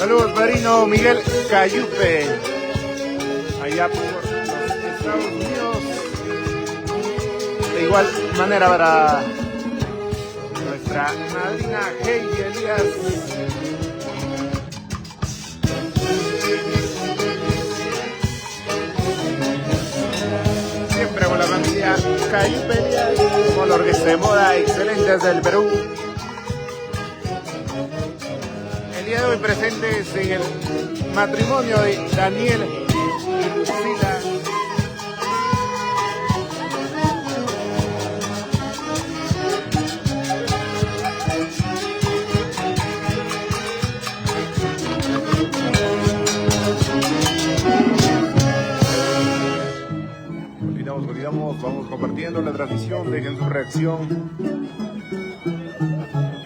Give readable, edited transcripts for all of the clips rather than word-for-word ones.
Saludos, padrino Miguel Cayupe, allá por los Estados Unidos. De igual manera para nuestra madrina Heidi Elías. Siempre con la familia Cayupe Elías, con la orquesta de moda excelentes del Perú. El día de hoy presentes en el matrimonio de Daniel y Lucila. Convidamos, vamos compartiendo la transmisión, dejen su reacción.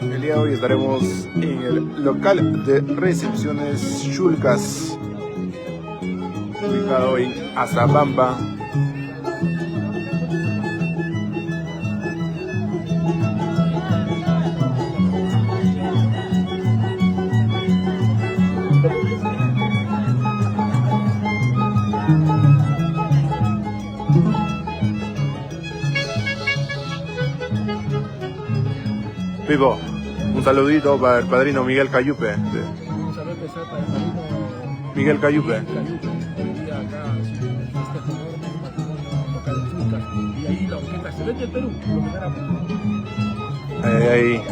El día de hoy estaremos en el local de recepciones Chulcas, ubicado en Azabamba. Vivo, un saludito para el padrino Miguel Cayupe. Un saludo especial para el padrino Miguel Cayupe. Hoy día acá, este enorme matrimonio local de Chulcas. Y ahí la orquesta excelente del Perú, lo que era. Ahí.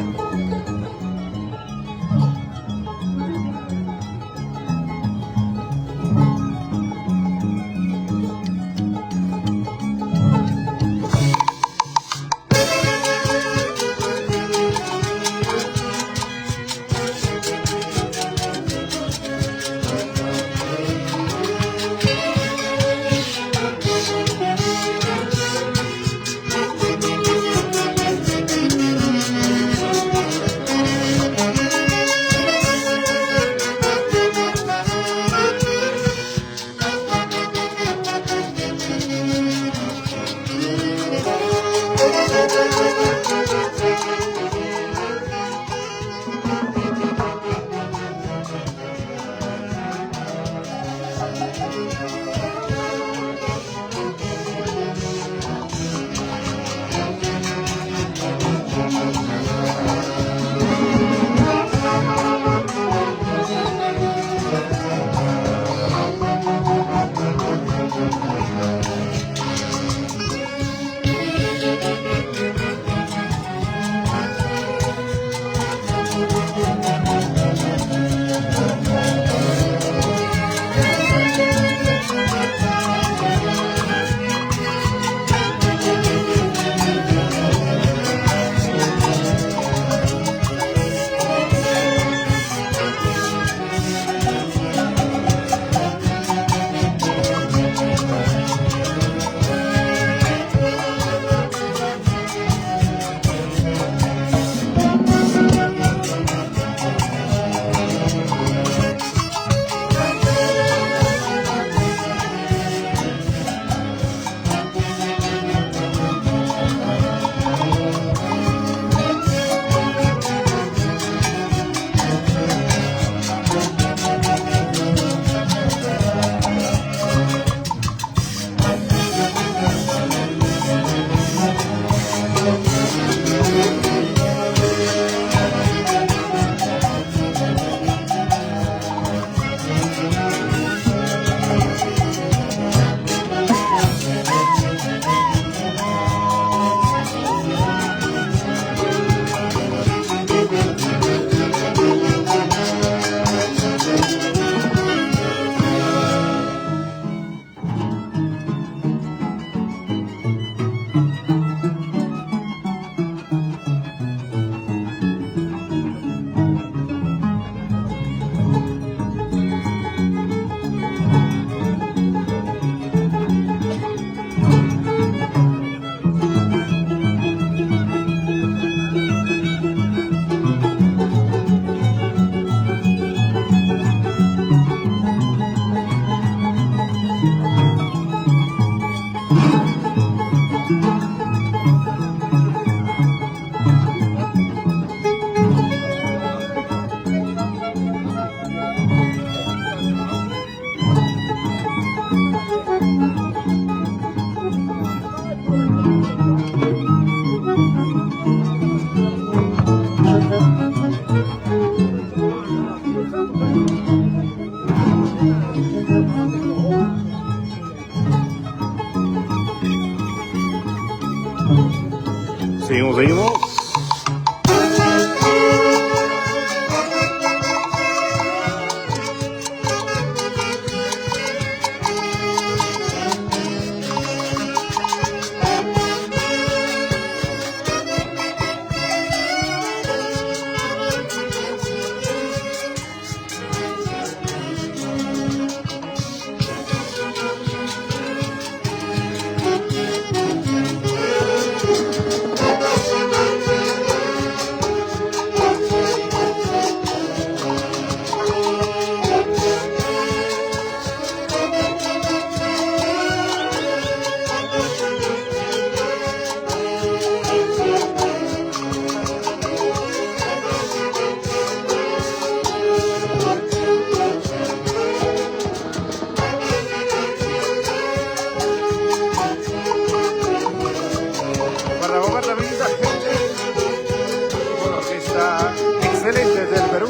Perú.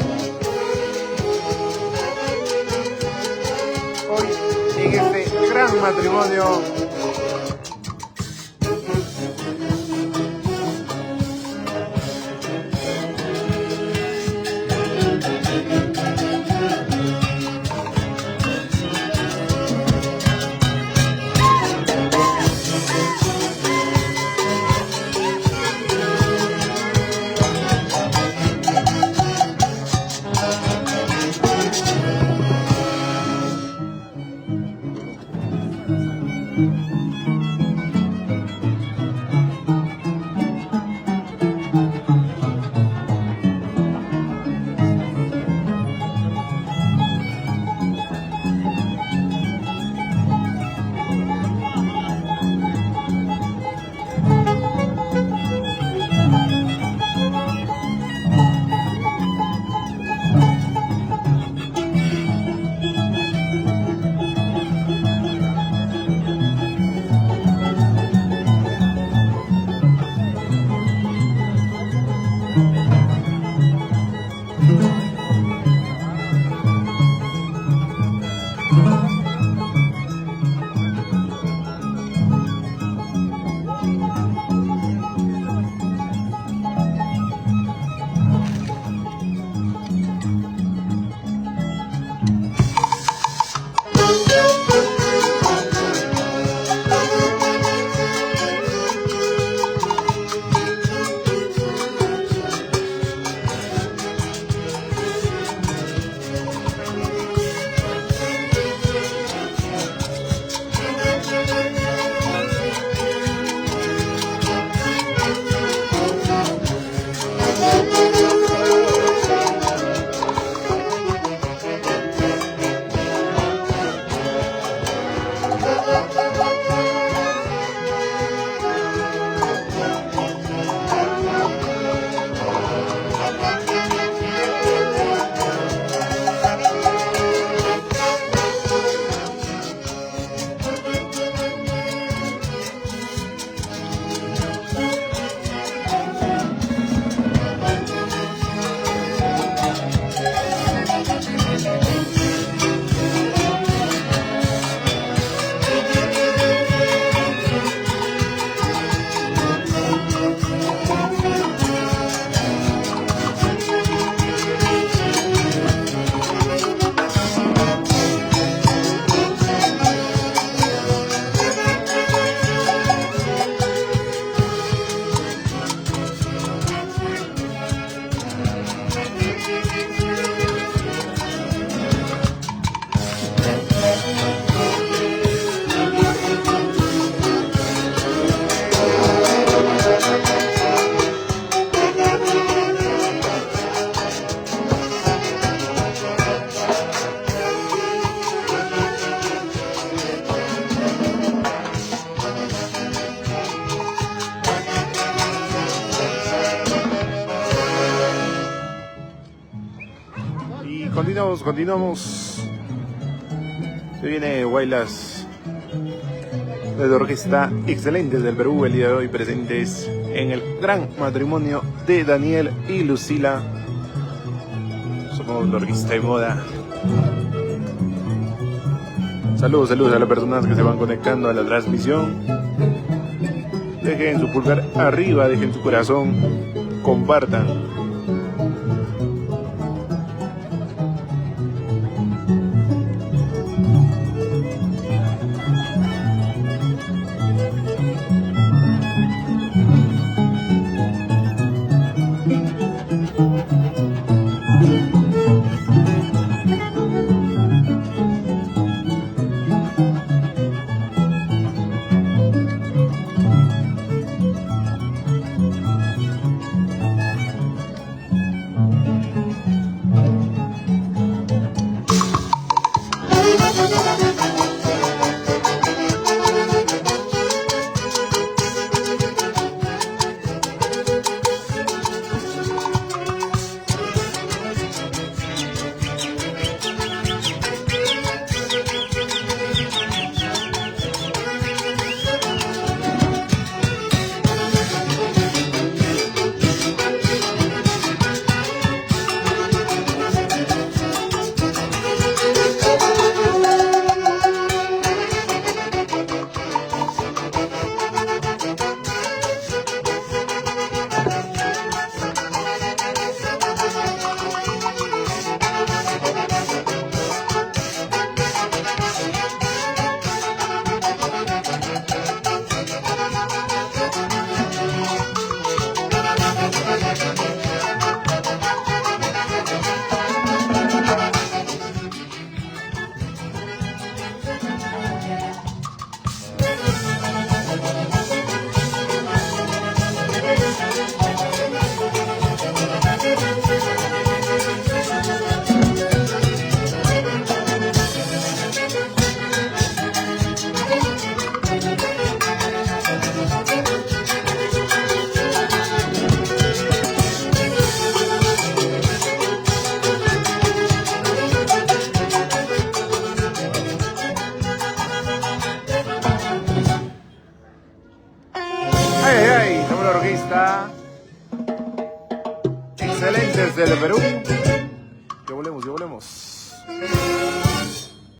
Hoy en este gran matrimonio continuamos. Se viene Guaylas de la Orquesta Excelentes del Perú, el día de hoy presentes en el gran matrimonio de Daniel y Lucila. Somos la Orquesta de Moda. Saludos a las personas que se van conectando a la transmisión. Dejen su pulgar arriba, dejen su corazón, compartan. Comenzamos.